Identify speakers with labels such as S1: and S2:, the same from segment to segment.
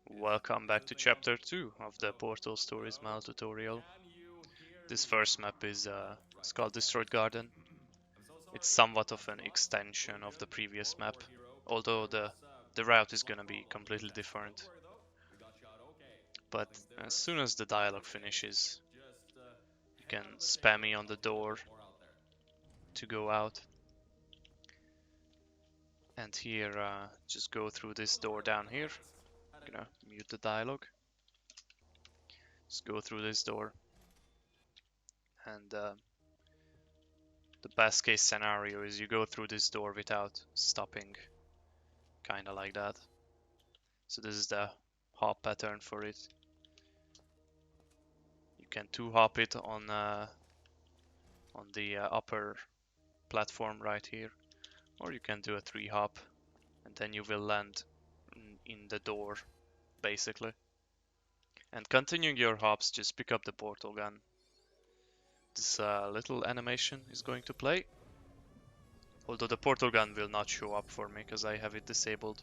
S1: Welcome back to chapter 2 of the Portal Stories Mel tutorial. This first map is it's called Destroyed Garden. It's somewhat of an extension of the previous map, although the route is gonna be completely different. But as soon as the dialogue finishes, you can spam me on the door to go out. And here, just go through this door down here. Gonna mute the dialogue. Just go through this door. And the best case scenario is you go through this door without stopping, kinda like that. So this is the hop pattern for it. You can two hop it on the upper platform right here, or you can do a three hop, and then you will land in the door, basically. And continuing your hops, just pick up the portal gun. This little animation is going to play. Although the portal gun will not show up for me because I have it disabled.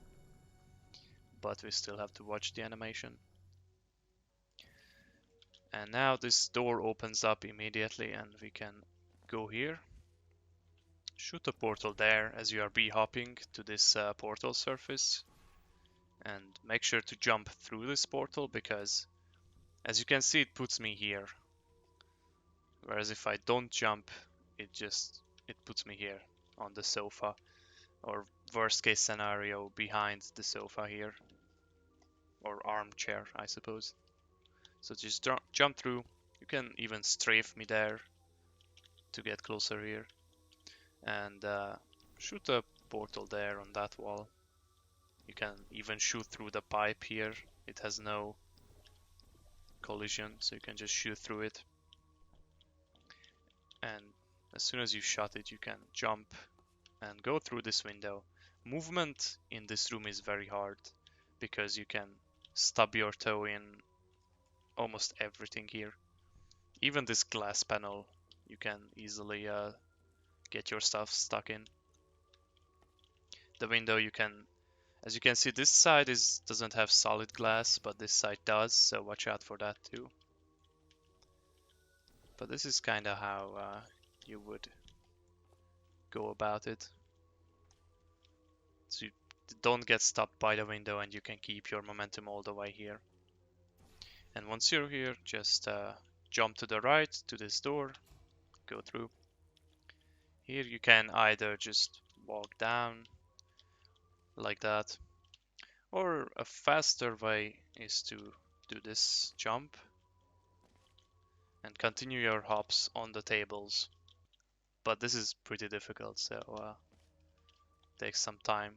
S1: But we still have to watch the animation. And now this door opens up immediately and we can go here. Shoot a portal there as you are b-hopping to this portal surface. And make sure to jump through this portal because as you can see it puts me here. Whereas if I don't jump, it puts me here on the sofa. Or worst case scenario behind the sofa here. Or armchair, I suppose. So just jump through. You can even strafe me there to get closer here. And shoot a portal there on that wall. You can even shoot through the pipe here. It has no collision, so you can just shoot through it. And as soon as you shot it, you can jump and go through this window. Movement in this room is very hard because you can stub your toe in almost everything here. Even this glass panel, you can easily get your stuff stuck in. The window you can, as you can see, this side doesn't have solid glass, but this side does, so watch out for that too. But this is kind of how you would go about it. So you don't get stopped by the window and you can keep your momentum all the way here. And once you're here, just jump to the right to this door, go through. Here you can either just walk down like that, or a faster way is to do this jump and continue your hops on the tables. But this is pretty difficult, so takes some time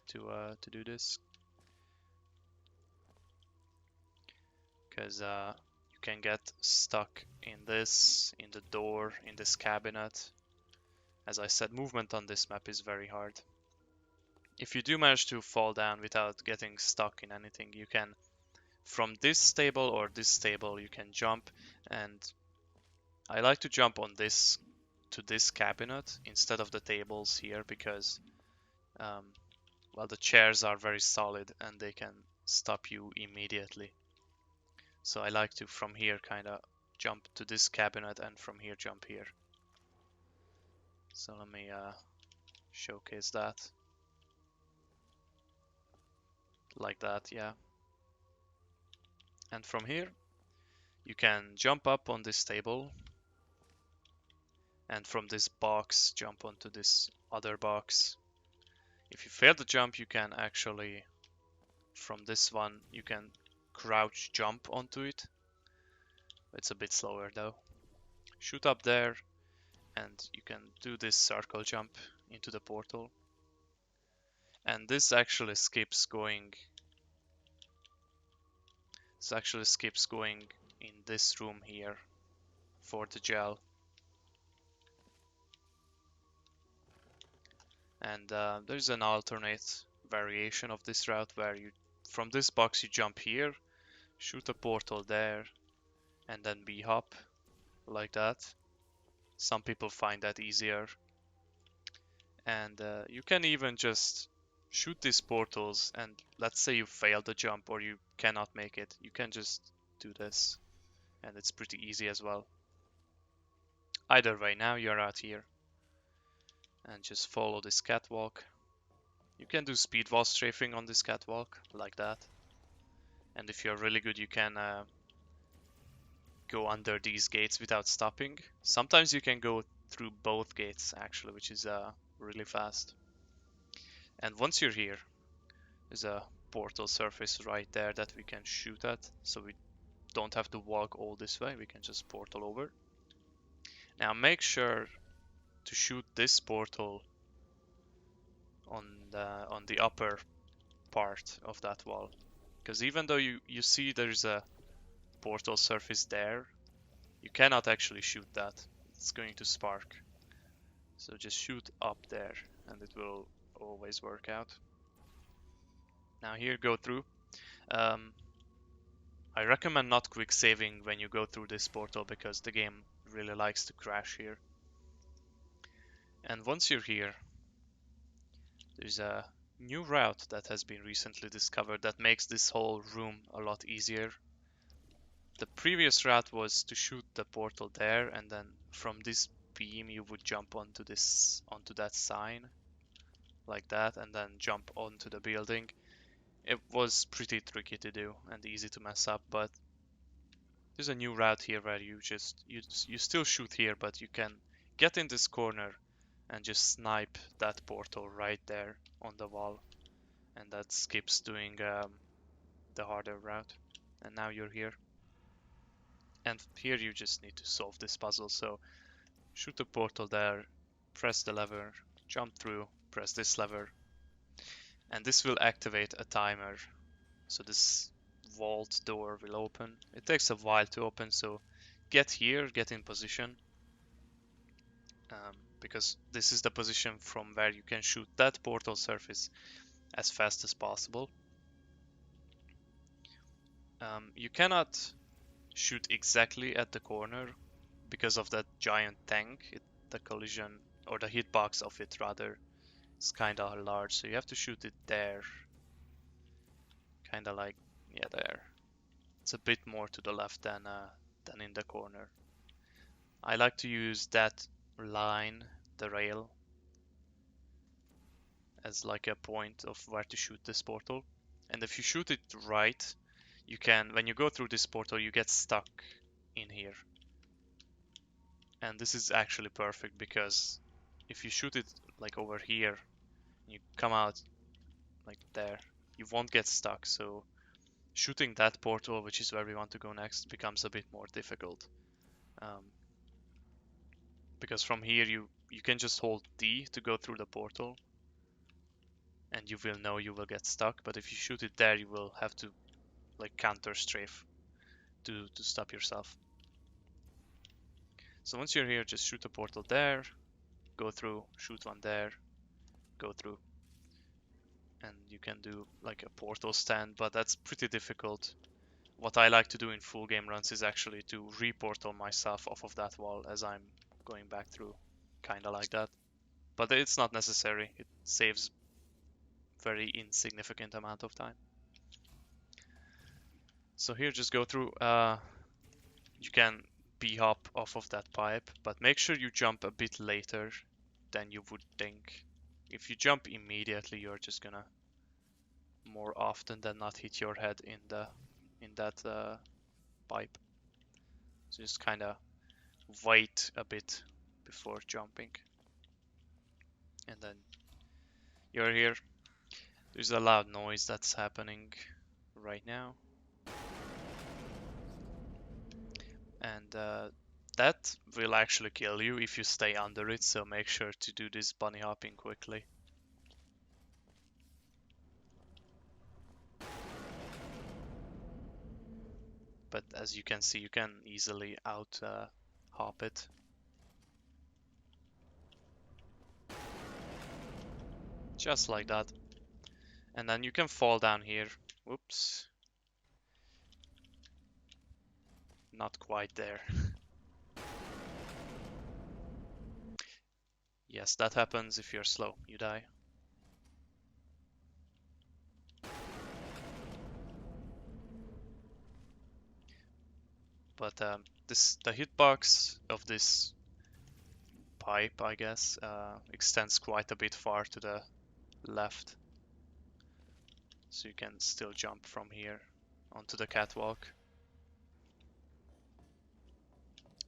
S1: to do this, because you can get stuck in the door, in this cabinet. As I said, movement on this map is very hard. If you do manage to fall down without getting stuck in anything, you can, from this table or this table, you can jump. And I like to jump on this to this cabinet instead of the tables here because well, the chairs are very solid and they can stop you immediately. So I like to from here kind of jump to this cabinet and from here jump here. So let me showcase that. Like that, yeah. And from here you can jump up on this table, and from this box jump onto this other box. If you fail the jump, you can actually, from this one, you can crouch jump onto it. It's a bit slower though. Shoot up there and you can do this circle jump into the portal. And this actually skips going in this room here for the gel. And there's an alternate variation of this route where you, from this box you jump here, shoot a portal there, and then b-hop like that. Some people find that easier. And you can even just shoot these portals, and let's say you fail the jump or you cannot make it, you can just do this, and it's pretty easy as well. Either way, now you're out here, and just follow this catwalk. You can do speed wall strafing on this catwalk, like that. And if you're really good, you can go under these gates without stopping. Sometimes you can go through both gates, actually, which is really fast. And once you're here, there's a portal surface right there that we can shoot at, so we don't have to walk all this way, we can just portal over. Now make sure to shoot this portal on the upper part of that wall, because even though you see there's a portal surface there, you cannot actually shoot that. It's going to spark. So just shoot up there and it will always work out. Now here, go through. I recommend not quick saving when you go through this portal because the game really likes to crash here. And once you're here, there's a new route that has been recently discovered that makes this whole room a lot easier. The previous route was to shoot the portal there, and then from this beam you would jump onto that sign like that, and then jump onto the building. It was pretty tricky to do and easy to mess up, but there's a new route here where you still shoot here, but you can get in this corner and just snipe that portal right there on the wall, and that skips doing the harder route. And now you're here, and here you just need to solve this puzzle. So shoot the portal there, press the lever, jump through, press this lever, and this will activate a timer. So this vault door will open. It takes a while to open, so get here, get in position, because this is the position from where you can shoot that portal surface as fast as possible. You cannot shoot exactly at the corner because of that giant tank. The collision, or the hitbox of it rather, is kind of large, so you have to shoot it there. Kind of like, yeah, there. It's a bit more to the left than in the corner. I like to use that line, the rail, as like a point of where to shoot this portal. And if you shoot it right, you can, when you go through this portal, you get stuck in here. And this is actually perfect because if you shoot it like over here, you come out like there, you won't get stuck. So shooting that portal, which is where we want to go next, becomes a bit more difficult. Because from here you can just hold D to go through the portal, and you will know you will get stuck. But if you shoot it there, you will have to like counter strafe to stop yourself. So once you're here, just shoot a portal there, go through, shoot one there, go through. And you can do like a portal stand, but that's pretty difficult. What I like to do in full game runs is actually to re-portal myself off of that wall as I'm going back through, kinda like that. But it's not necessary, it saves very insignificant amount of time. So here, just go through. You can b-hop off of that pipe, but make sure you jump a bit later than you would think. If you jump immediately, you're just gonna more often than not hit your head in that pipe. So just kind of wait a bit before jumping, and then you're here. There's a loud noise that's happening right now, and that will actually kill you if you stay under it, so make sure to do this bunny hopping quickly. But as you can see, you can easily out hop it. Just like that. And then you can fall down here. Whoops. Not quite there. Yes, that happens if you're slow. You die. but the hitbox of this pipe, I guess, extends quite a bit far to the left, so you can still jump from here onto the catwalk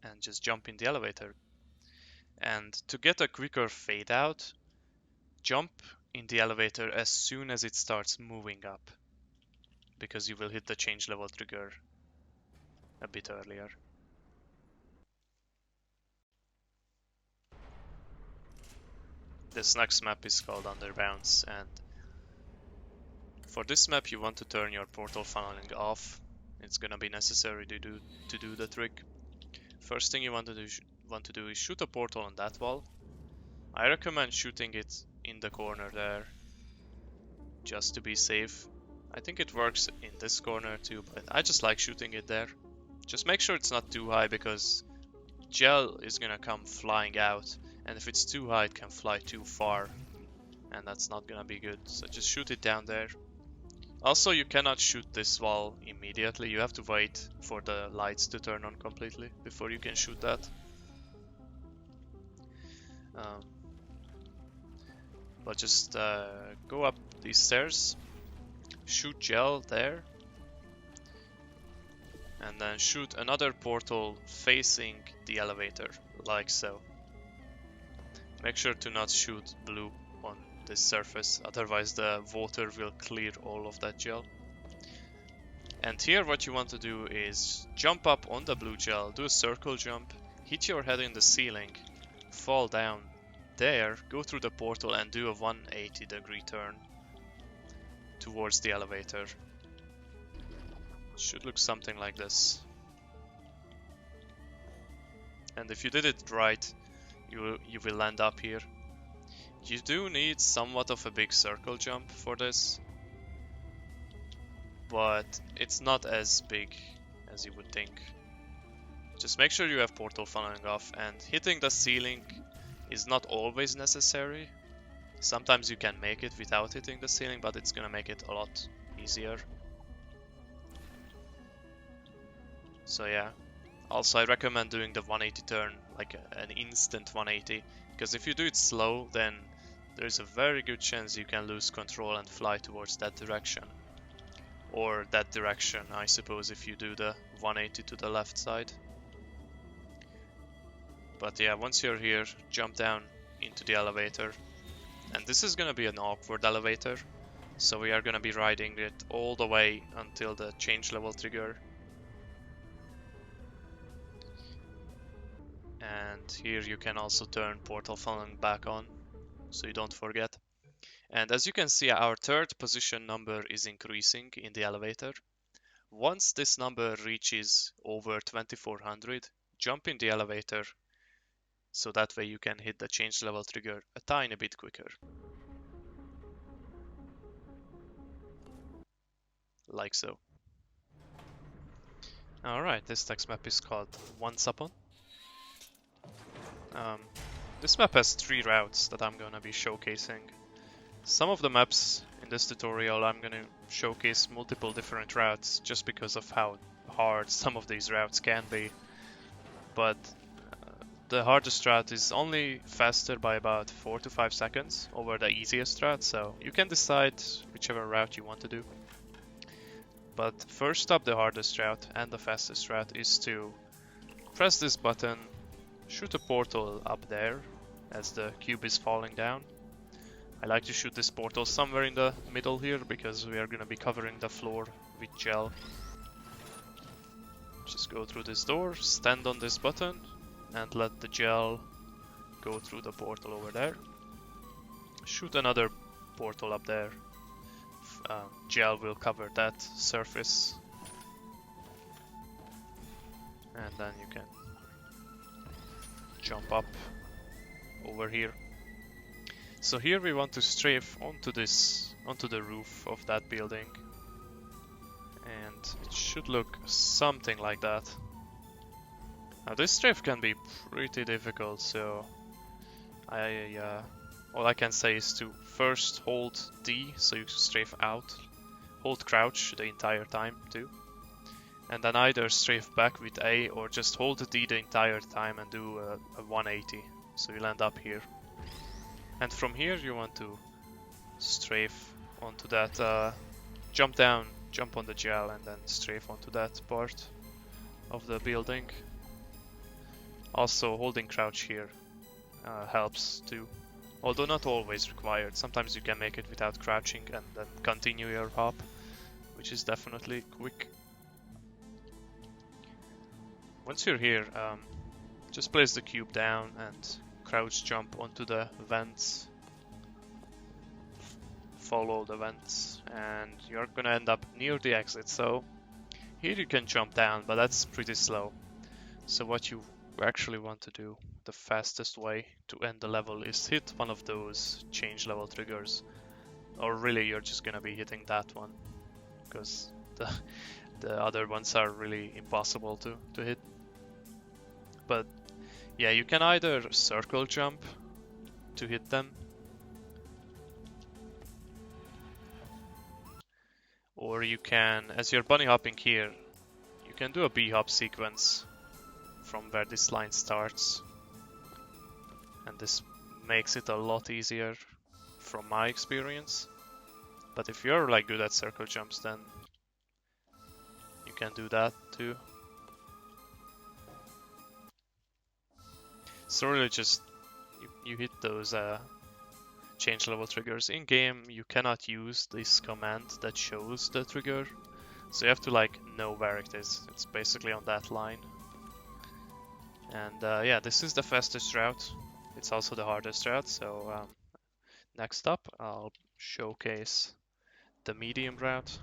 S1: and just jump in the elevator. And to get a quicker fade out, jump in the elevator as soon as it starts moving up, because you will hit the change level trigger a bit earlier. This next map is called Underbounce, and for this map you want to turn your portal funneling off. It's gonna be necessary to do the trick. First thing you want to do is shoot a portal on that wall. I recommend shooting it in the corner there, just to be safe. I think it works in this corner too, but I just like shooting it there. Just make sure it's not too high, because gel is gonna come flying out, and if it's too high it can fly too far, and that's not gonna be good. So just shoot it down there. Also, you cannot shoot this wall immediately. You have to wait for the lights to turn on completely before you can shoot that. But just go up these stairs, shoot gel there, and then shoot another portal facing the elevator, like so. Make sure to not shoot blue on this surface, otherwise the water will clear all of that gel. And here what you want to do is jump up on the blue gel, do a circle jump, hit your head in the ceiling, fall down there, go through the portal and do a 180-degree turn towards the elevator. It should look something like this. And if you did it right, you will land up here. You do need somewhat of a big circle jump for this, but it's not as big as you would think. Just make sure you have portal funneling off, and hitting the ceiling is not always necessary. Sometimes you can make it without hitting the ceiling, but it's gonna make it a lot easier. So yeah. Also, I recommend doing the 180 turn, like an instant 180, because if you do it slow, then there's a very good chance you can lose control and fly towards that direction. Or that direction, I suppose, if you do the 180 to the left side. But yeah, once you're here, jump down into the elevator. And this is gonna be an awkward elevator, so we are gonna be riding it all the way until the change level trigger. And here you can also turn portal funneling back on, so you don't forget. And as you can see, our third position number is increasing in the elevator. Once this number reaches over 2400, jump in the elevator, so that way you can hit the change level trigger a tiny bit quicker. Like so. Alright, this next map is called Once Upon. This map has 3 routes that I'm gonna be showcasing. Some of the maps in this tutorial I'm gonna showcase multiple different routes just because of how hard some of these routes can be. But the hardest route is only faster by about 4 to 5 seconds over the easiest route, so you can decide whichever route you want to do. But first up, the hardest route and the fastest route is to press this button, shoot a portal up there as the cube is falling down. I like to shoot this portal somewhere in the middle here because we are going to be covering the floor with gel. Just go through this door, stand on this button, and let the gel go through the portal over there. Shoot another portal up there. Gel will cover that surface. And then you can jump up over here. So here we want to strafe onto the roof of that building. And it should look something like that. Now this strafe can be pretty difficult, so all I can say is to first hold D so you strafe out. Hold crouch the entire time too. and then either strafe back with A or just hold the D the entire time and do a 180. So you'll end up here. And from here you want to strafe onto that, jump down, jump on the gel, and then strafe onto that part of the building. Also holding crouch here helps too, although not always required. Sometimes you can make it without crouching and then continue your hop, which is definitely quick. Once you're here, just place the cube down and crouch jump onto the vents. Follow the vents and you're gonna end up near the exit. So here you can jump down, but that's pretty slow. So what you actually want to do, the fastest way to end the level, is hit one of those change level triggers. Or really you're just gonna be hitting that one, because the other ones are really impossible to hit. But yeah, you can either circle jump to hit them, or you can, as you're bunny hopping here, you can do a B-hop sequence from where this line starts. And this makes it a lot easier from my experience. But if you're like good at circle jumps, then you can do that too. So really just you hit those change level triggers. In game you cannot use this command that shows the trigger, so you have to like know where it is. It's basically on that line. And yeah, this is the fastest route. It's also the hardest route. So next up I'll showcase the medium route.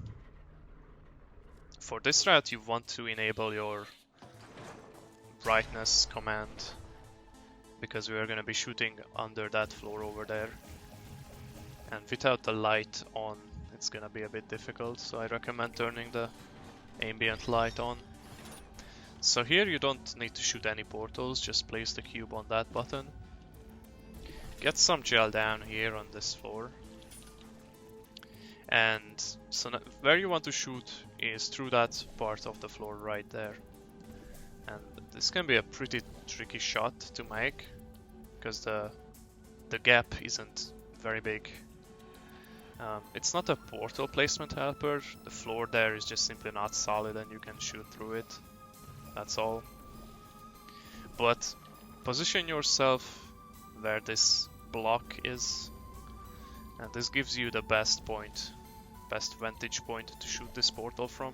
S1: For this route you want to enable your brightness command, because we are going to be shooting under that floor over there. And without the light on, it's gonna be a bit difficult, so I recommend turning the ambient light on. So here you don't need to shoot any portals, just place the cube on that button. Get some gel down here on this floor. And so where you want to shoot is through that part of the floor right there. And this can be a pretty tricky shot to make, because the gap isn't very big. It's not a portal placement helper, the floor there is just simply not solid and you can shoot through it, that's all. But position yourself where this block is, and this gives you the best vantage point to shoot this portal from.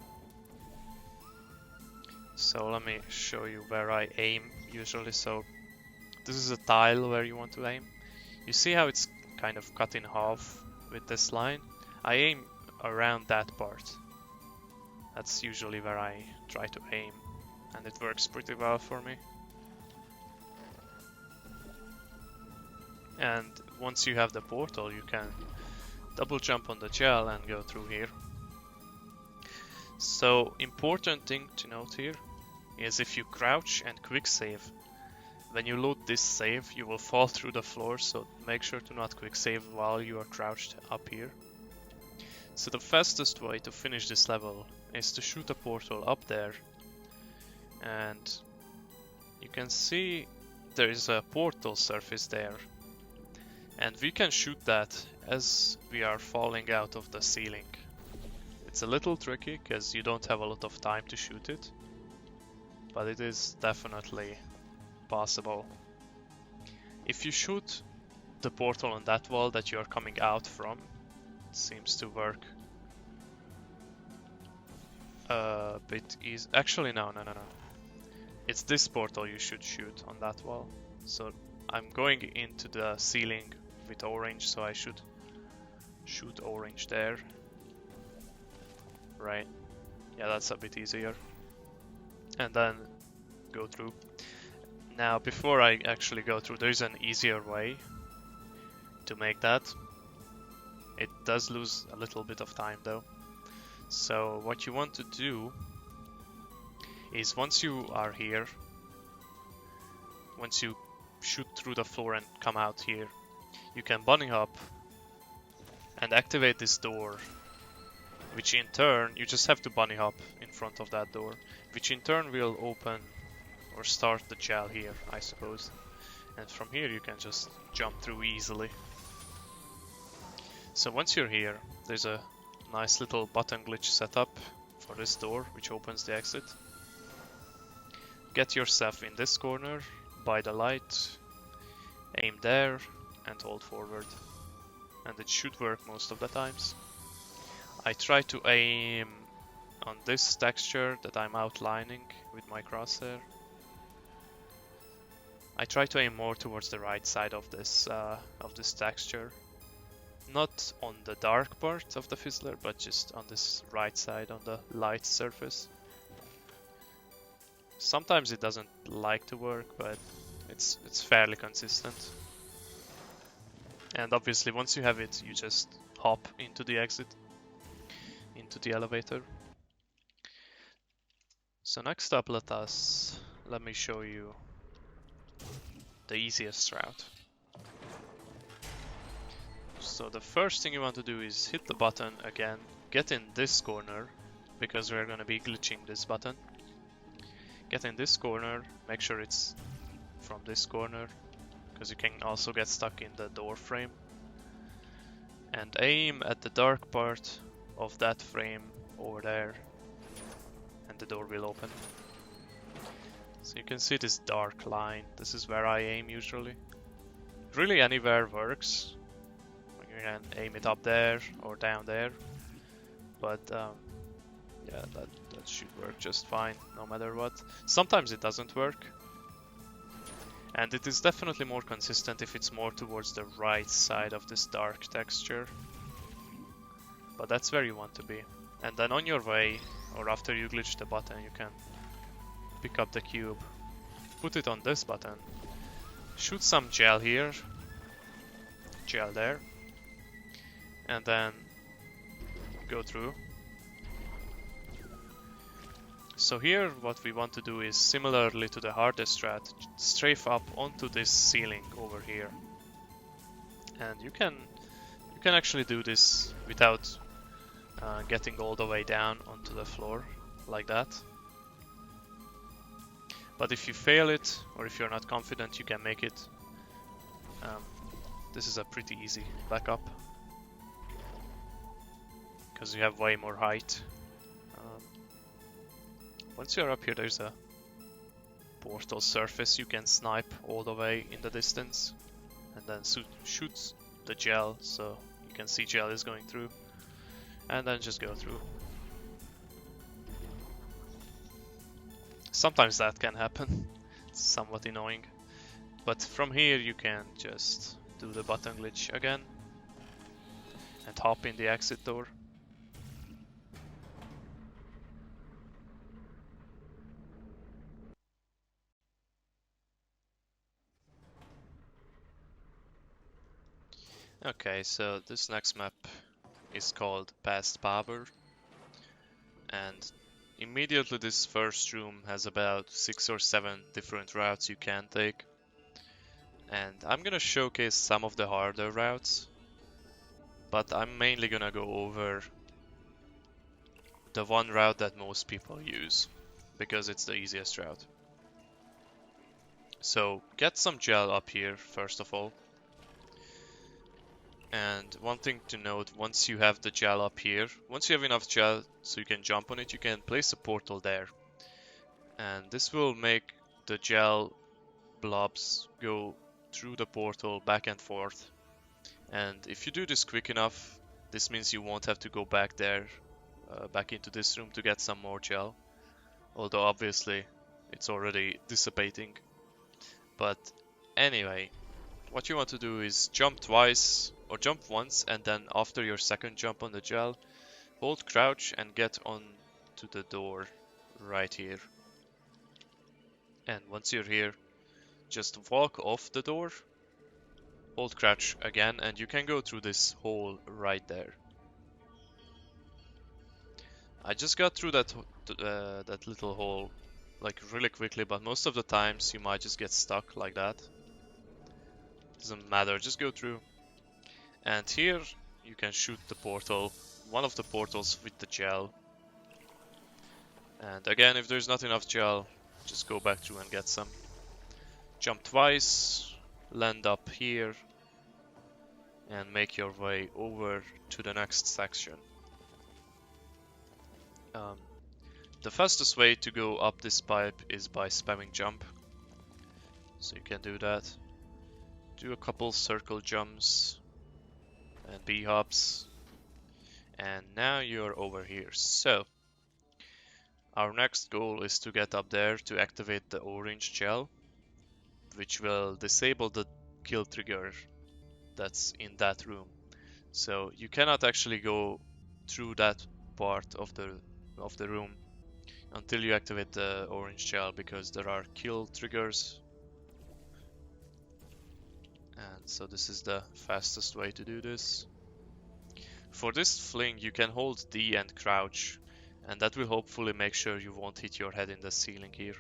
S1: So let me show you where I aim usually. So this is a tile where you want to aim. You see how it's kind of cut in half with this line? I aim around that part. That's usually where I try to aim, and it works pretty well for me. And once you have the portal, you can double jump on the gel and go through here. So important thing to note here is if you crouch and quick save, when you load this save you will fall through the floor, so make sure to not quick save while you are crouched up here. So the fastest way to finish this level is to shoot a portal up there, and you can see there is a portal surface there, and we can shoot that as we are falling out of the ceiling. It's a little tricky because you don't have a lot of time to shoot it, but it is definitely possible. If you shoot the portal on that wall that you are coming out from, it seems to work a bit easy. Actually, no. It's this portal you should shoot on that wall. So I'm going into the ceiling with orange, so I should shoot orange there. Right. Yeah, that's a bit easier. And then go through. Now, before I actually go through, there's an easier way to make that. It does lose a little bit of time though. So what you want to do is, once you are here, once you shoot through the floor and come out here, you can bunny hop and activate this door which in turn, you just have to bunny hop in front of that door, which in turn will open or start the gel here, I suppose. And from here you can just jump through easily. So once you're here, there's a nice little button glitch set up for this door, which opens the exit. Get yourself in this corner, by the light, aim there, and hold forward. And it should work most of the times. I try to aim on this texture that I'm outlining with my crosshair. I try to aim more towards the right side of this texture. Not on the dark part of the fizzler, but just on this right side, on the light surface. Sometimes it doesn't like to work, but it's fairly consistent. And obviously once you have it, you just hop into the exit, into the elevator. So next up, let me show you the easiest route. So the first thing you want to do is hit the button again, get in this corner, because we're going to be glitching this button. Get in this corner, make sure it's from this corner, because you can also get stuck in the door frame. And aim at the dark part of that frame over there, and the door will open. So you can see this dark line, this is where I aim usually. Really anywhere works. You can aim it up there or down there, but yeah, that should work just fine no matter what. Sometimes it doesn't work, and it is definitely more consistent if it's more towards the right side of this dark texture, but that's where you want to be. And then on your way, or after you glitch the button, you can pick up the cube, put it on this button, shoot some gel here, gel there, and then go through. So here what we want to do is similarly to the hardest strat, strafe up onto this ceiling over here. And you can actually do this without getting all the way down onto the floor like that. But if you fail it, or if you're not confident you can make it, this is a pretty easy backup, because you have way more height. Once you're up here, there's a portal surface you can snipe all the way in the distance, and then shoot the gel so you can see gel is going through, and then just go through. Sometimes that can happen, it's somewhat annoying, but from here you can just do the button glitch again and hop in the exit door. Okay, so this next map is called Past Power, and immediately this first room has about 6 or 7 different routes you can take, and I'm gonna showcase some of the harder routes, but I'm mainly gonna go over the one route that most people use, because it's the easiest route. So get some gel up here first of all. And one thing to note, once you have the gel up here, once you have enough gel so you can jump on it, you can place a portal there. And this will make the gel blobs go through the portal back and forth. And if you do this quick enough, this means you won't have to go back there, back into this room to get some more gel. Although obviously it's already dissipating. But anyway, what you want to do is jump twice, or jump once, and then after your second jump on the gel, hold crouch and get on to the door right here. And once you're here, just walk off the door, hold crouch again, and you can go through this hole right there. I just got through that little hole like really quickly, but most of the times you might just get stuck like that. Doesn't matter, just go through. And here you can shoot the portal one of the portals with the gel. And again, if there's not enough gel, just go back through and get some. Jump twice, land up here, and make your way over to the next section. The fastest way to go up this pipe is by spamming jump. So you can do that. Do a couple circle jumps and B-hops. And now you're over here. So our next goal is to get up there to activate the orange gel, which will disable the kill trigger that's in that room. So you cannot actually go through that part of the room until you activate the orange gel, because there are kill triggers. And so this is the fastest way to do this. For this fling, you can hold D and crouch, and that will hopefully make sure you won't hit your head in the ceiling here.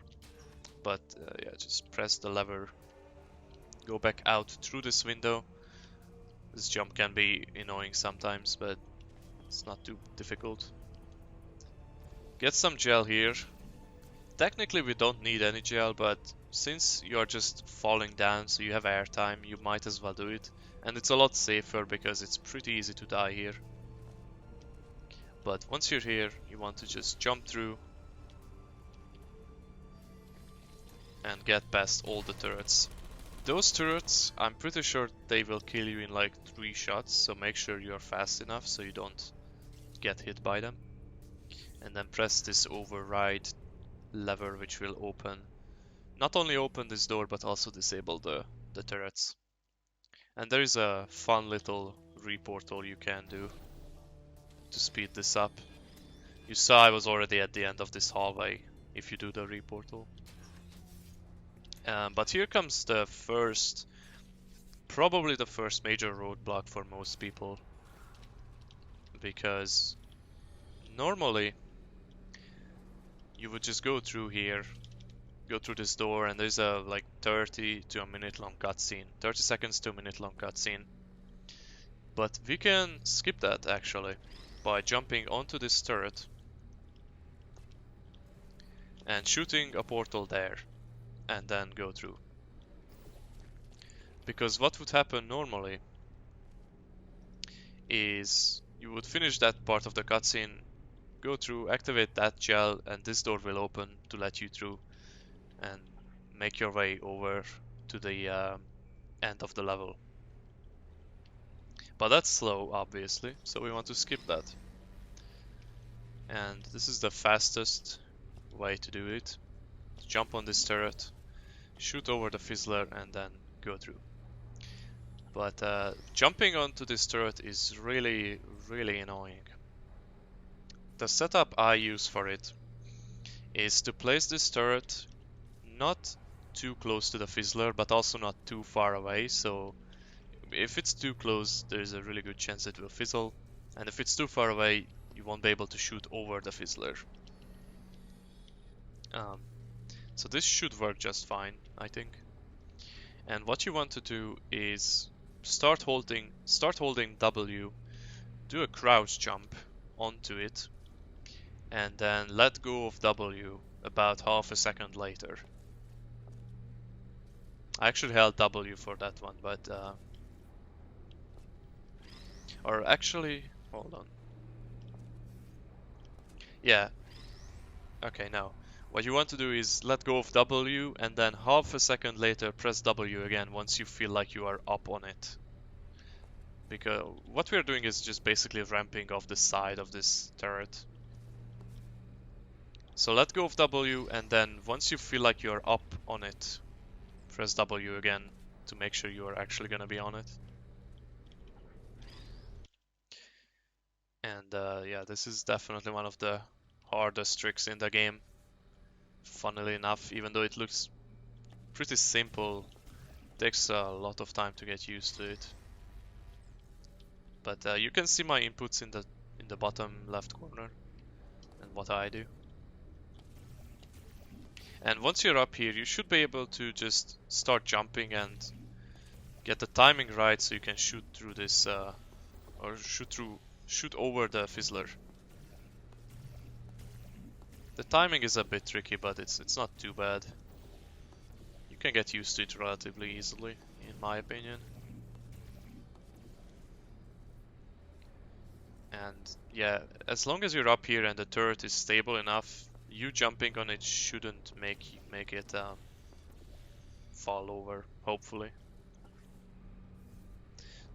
S1: But yeah, just press the lever, go back out through this window. This jump can be annoying sometimes, but it's not too difficult. Get some gel here. Technically we don't need any gel, but since you're just falling down, so you have airtime, you might as well do it. And it's a lot safer because it's pretty easy to die here. But once you're here, you want to just jump through and get past all the turrets. Those turrets, I'm pretty sure they will kill you in like 3 shots, so make sure you're fast enough so you don't get hit by them. And then press this override lever, which will not only open this door but also disable the turrets. And there is a fun little reportal you can do to speed this up. You saw I was already at the end of this hallway if you do the reportal. But here comes the first, probably the first major roadblock for most people, because normally you would just go through here, go through this door, and there's a like 30 to a minute long cutscene, 30 seconds to a minute long cutscene. But we can skip that actually by jumping onto this turret and shooting a portal there, and then go through. Because what would happen normally is you would finish that part of the cutscene, go through, activate that gel, and this door will open to let you through and make your way over to the end of the level. But that's slow, obviously, so we want to skip that. And this is the fastest way to do it. Jump on this turret, shoot over the fizzler, and then go through. But jumping onto this turret is really, really annoying. The setup I use for it is to place this turret not too close to the fizzler, but also not too far away. So if it's too close, there's a really good chance it will fizzle. And if it's too far away, you won't be able to shoot over the fizzler. So this should work just fine, I think. And what you want to do is start holding W, do a crouch jump onto it, and then let go of W about half a second later. I actually held W for that one, but or actually, hold on. Yeah. Okay, now what you want to do is let go of W and then half a second later press W again once you feel like you are up on it. Because what we're doing is just basically ramping off the side of this turret. So let go of W, and then once you feel like you're up on it, press W again to make sure you are actually gonna be on it. And yeah, this is definitely one of the hardest tricks in the game. Funnily enough, even though it looks pretty simple, it takes a lot of time to get used to it. But you can see my inputs in the bottom left corner and what I do. And once you're up here, you should be able to just start jumping and get the timing right so you can shoot through this, or shoot through shoot over the Fizzler. The timing is a bit tricky, but it's not too bad. You can get used to it relatively easily, in my opinion. And yeah, as long as you're up here and the turret is stable enough, you jumping on it shouldn't make it fall over, hopefully.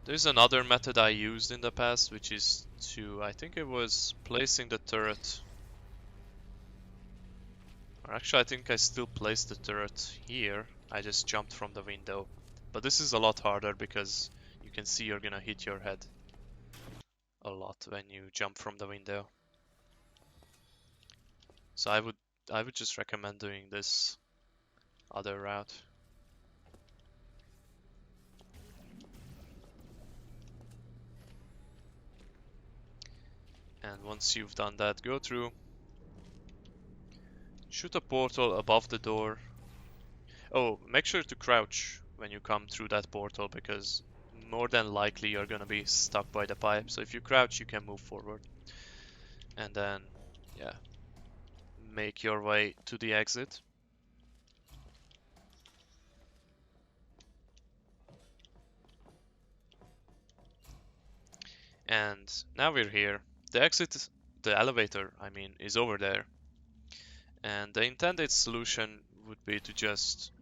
S1: There's another method I used in the past, which is to, I think it was placing the turret. Or actually, I think I still placed the turret here. I just jumped from the window. But this is a lot harder because you can see you're gonna hit your head a lot when you jump from the window. So I would just recommend doing this other route. And once you've done that, go through, shoot a portal above the door. Oh, make sure to crouch when you come through that portal, because more than likely you're gonna be stuck by the pipe. So if you crouch, you can move forward. And then, yeah, make your way to the exit. And now we're here. The exit, the elevator, I mean, is over there. And the intended solution would be to just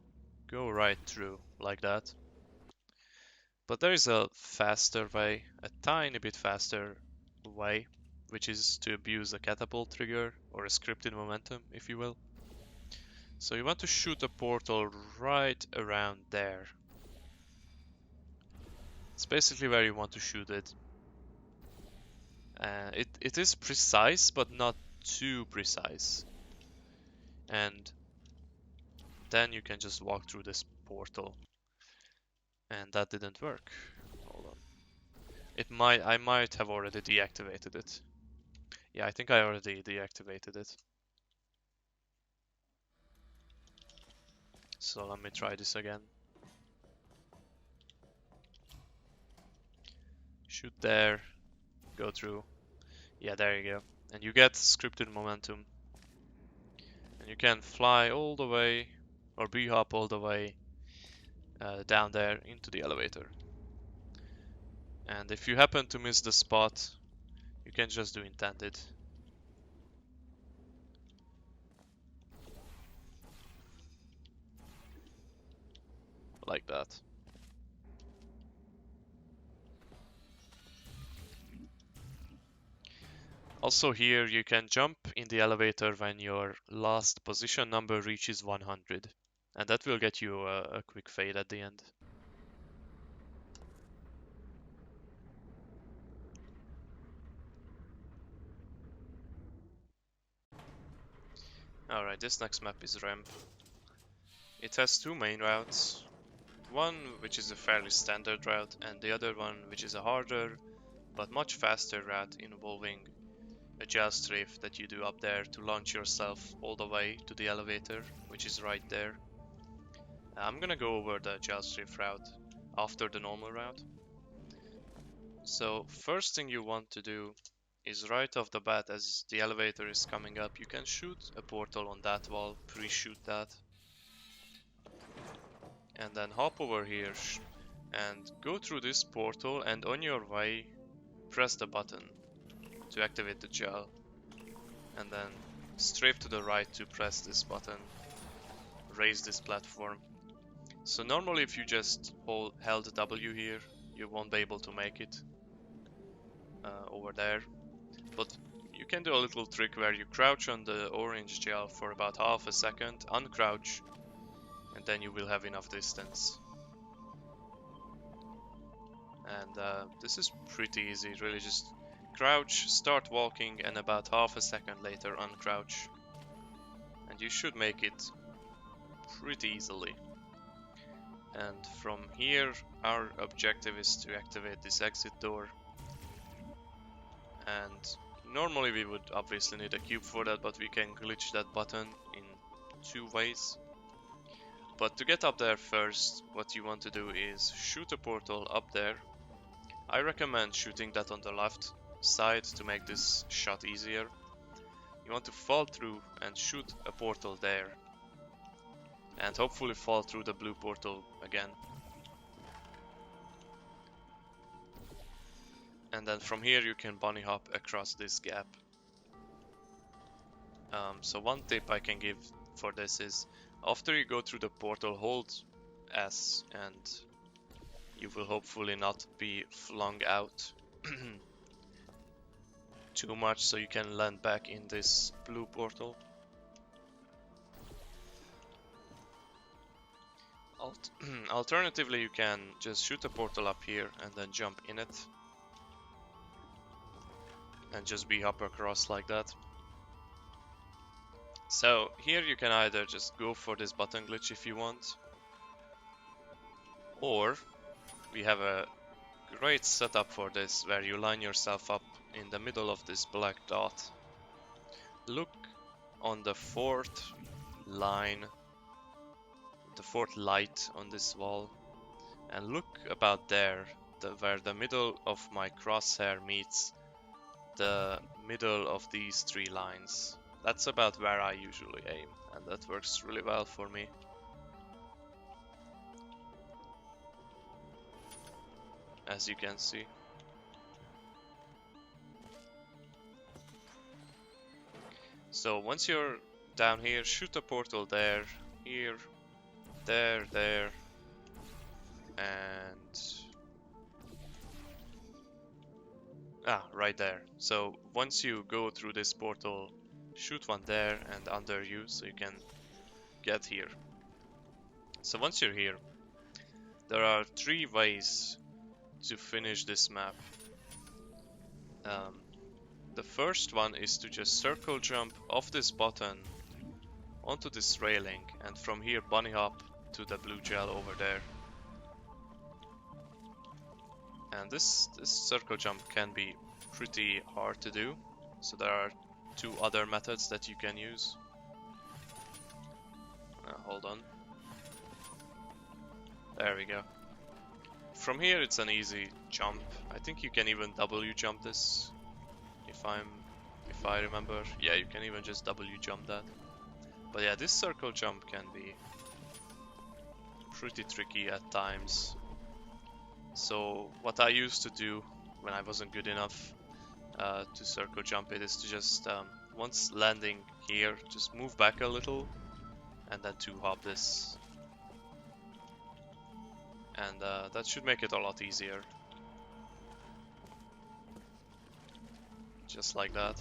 S1: go right through like that. But there is a faster way, a tiny bit faster way, which is to abuse a catapult trigger or a scripted momentum, if you will. So you want to shoot a portal right around there. It's basically where you want to shoot it. It is precise, but not too precise. And then you can just walk through this portal. And that didn't work. Hold on. I might have already deactivated it. Yeah, I think I already deactivated it. So let me try this again. Shoot there, go through. Yeah, there you go. And you get scripted momentum. And you can fly all the way, or b-hop all the way down there into the elevator. And if you happen to miss the spot, you can just do intended. Like that. Also here, you can jump in the elevator when your last position number reaches 100. And that will get you a quick fade at the end. Alright, this next map is Ramp. It has two main routes. One which is a fairly standard route, and the other one which is a harder but much faster route involving a Gelstrafe that you do up there to launch yourself all the way to the elevator, which is right there. I'm gonna go over the Gelstrafe route after the normal route. So first thing you want to do is right off the bat, as the elevator is coming up, you can shoot a portal on that wall, pre-shoot that. And then hop over here and go through this portal, and on your way press the button to activate the gel, and then strafe to the right to press this button, raise this platform. So normally if you just held W here, you won't be able to make it over there, but you can do a little trick where you crouch on the orange gel for about half a second, uncrouch, and then you will have enough distance. And this is pretty easy, really. Just crouch, start walking, and about half a second later uncrouch, and you should make it pretty easily. And from here our objective is to activate this exit door, and normally we would obviously need a cube for that, but we can glitch that button in two ways. But to get up there first, what you want to do is shoot a portal up there. I recommend shooting that on the left, side to make this shot easier. You want to fall through and shoot a portal there. And hopefully fall through the blue portal again. And then from here you can bunny hop across this gap. So one tip I can give for this is, after you go through the portal, hold S and you will hopefully not be flung out too much, so you can land back in this blue portal. Alternatively, you can just shoot a portal up here and then jump in it. And just hop across like that. So here you can either just go for this button glitch if you want. Or we have a great setup for this where you line yourself up in the middle of this black dot. Look on the fourth line, the fourth light on this wall, and look about there, where the middle of my crosshair meets the middle of these three lines. That's about where I usually aim, and that works really well for me. As you can see. So once you're down here, shoot a portal there, here, there, and right there. So once you go through this portal, shoot one there and under you so you can get here. So once you're here, there are 3 ways to finish this map. The first one is to just circle jump off this button onto this railing, and from here bunny hop to the blue gel over there. And this circle jump can be pretty hard to do, so there are 2 other methods that you can use. Hold on. There we go. From here it's an easy jump. I think you can even W jump this. If I remember. Yeah, you can even just W jump that. But yeah, this circle jump can be pretty tricky at times. So what I used to do when I wasn't good enough to circle jump it is to just once landing here, just move back a little and then 2 hop this. And that should make it a lot easier. Just like that.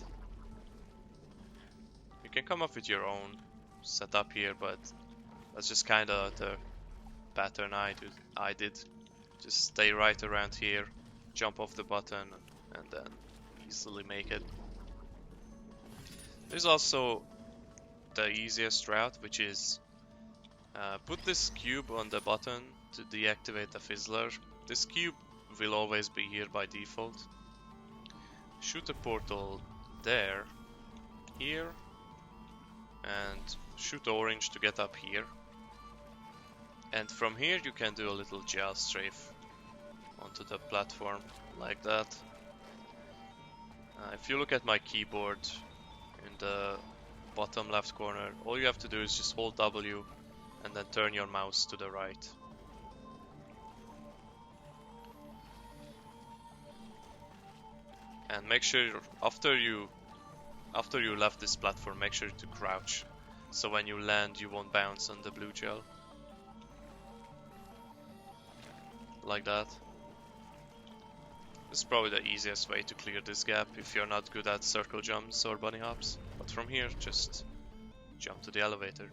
S1: You can come up with your own setup here, but that's just kinda the pattern I did. Just stay right around here, jump off the button, and then easily make it. There's also the easiest route, which is put this cube on the button to deactivate the fizzler. This cube will always be here by default. Shoot a portal there, here, and shoot orange to get up here. And from here you can do a little Gelstrafe onto the platform, like that. If you look at my keyboard in the bottom left corner, all you have to do is just hold W and then turn your mouse to the right. And make sure after you left this platform, make sure to crouch, so when you land you won't bounce on the blue gel. Like that. This is probably the easiest way to clear this gap if you're not good at circle jumps or bunny hops. But from here, just jump to the elevator.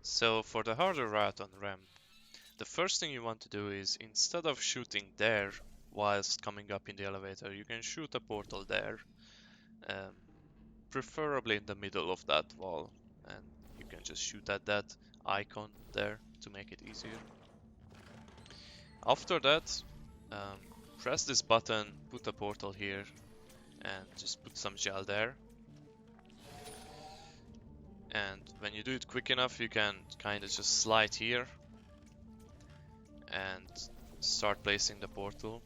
S1: So for the harder route on ramp, the first thing you want to do is, instead of shooting there whilst coming up in the elevator, you can shoot a portal there, preferably in the middle of that wall, and you can just shoot at that icon there to make it easier. After that, press this button, put a portal here, and just put some gel there. And when you do it quick enough, you can kind of just slide here and start placing the portal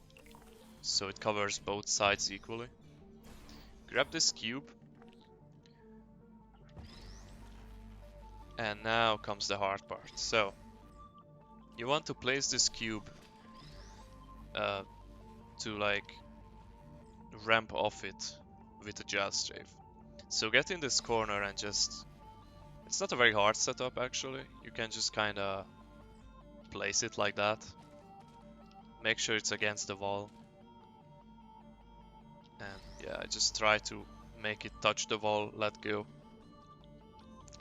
S1: so it covers both sides equally. Grab this cube, and now comes the hard part. So you want to place this cube to like ramp off it with a Gelstrafe. So get in this corner and just, it's not a very hard setup actually, you can just kinda place it like that. Make sure it's against the wall. And yeah, I just try to make it touch the wall, let go.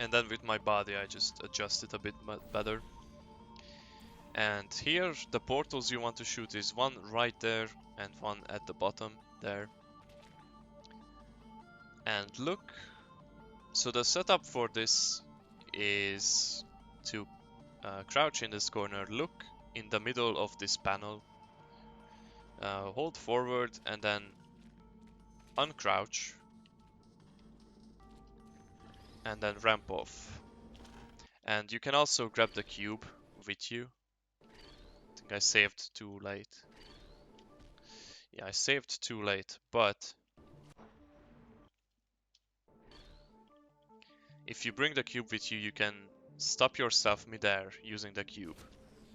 S1: And then with my body I just adjust it a bit better. And here the portals you want to shoot is one right there and one at the bottom there. And look, so the setup for this is to crouch in this corner, look in the middle of this panel, hold forward and then uncrouch and then ramp off. And you can also grab the cube with you. I think I saved too late. Yeah, I saved too late, but if you bring the cube with you, you can stop yourself midair using the cube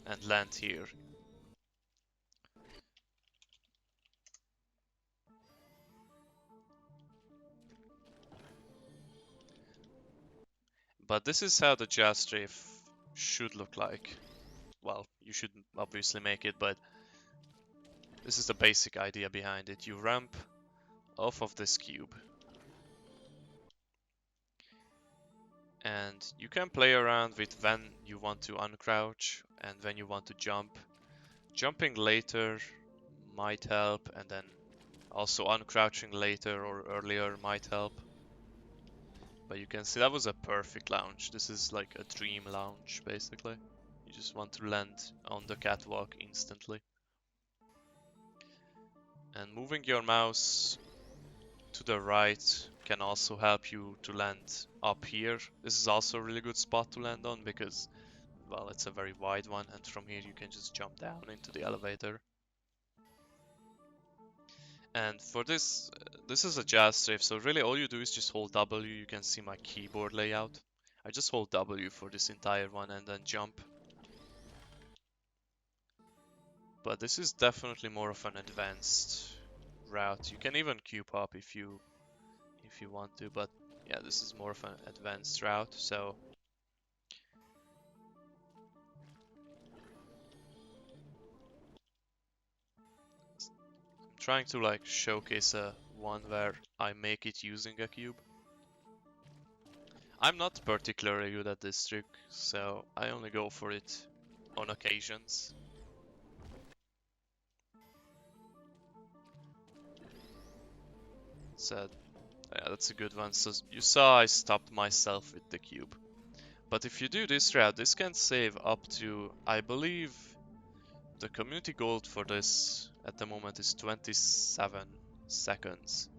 S1: and land here. But this is how the Gelstrafe should look like. Well, you should obviously make it, but this is the basic idea behind it. You ramp off of this cube. And you can play around with when you want to uncrouch and when you want to jump. Jumping later might help, and then also uncrouching later or earlier might help. But you can see that was a perfect launch. This is like a dream launch, basically. You just want to land on the catwalk instantly. And moving your mouse to the right can also help you to land up here. This is also a really good spot to land on because, well, it's a very wide one, and from here you can just jump down into the elevator. And for this, this is a Gelstrafe, so really all you do is just hold W. You can see my keyboard layout. I just hold W for this entire one and then jump. But this is definitely more of an advanced route. You can even cube hop if you want to, but yeah, this is more of an advanced route. So I'm trying to like showcase a one where I make it using a cube. I'm not particularly good at this trick, so I only go for it on occasions. So yeah, that's a good one. So you saw I stopped myself with the cube. But if you do this route, this can save up to, I believe, the community gold for this at the moment is 27 seconds.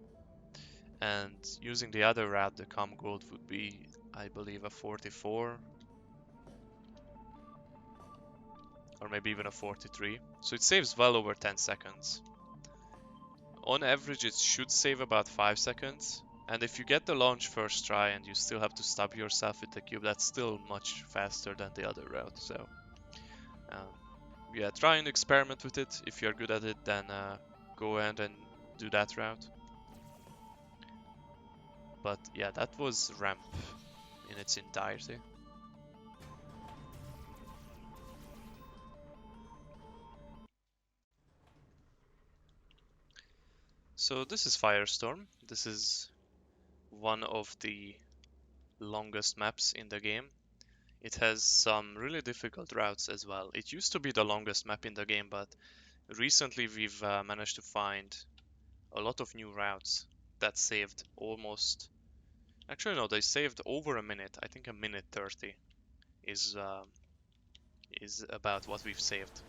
S1: And using the other route, the com gold would be, I believe, a 44. Or maybe even a 43. So it saves well over 10 seconds. On average, it should save about 5 seconds. And if you get the launch first try and you still have to stop yourself with the cube, that's still much faster than the other route. So yeah, try and experiment with it. If you're good at it, then go ahead and do that route. But yeah, that was ramp in its entirety. So this is Firestorm. This is one of the longest maps in the game. It has some really difficult routes as well. It used to be the longest map in the game, but recently we've managed to find a lot of new routes that saved almost... Actually no, they saved over a minute. I think a minute 30 is about what we've saved.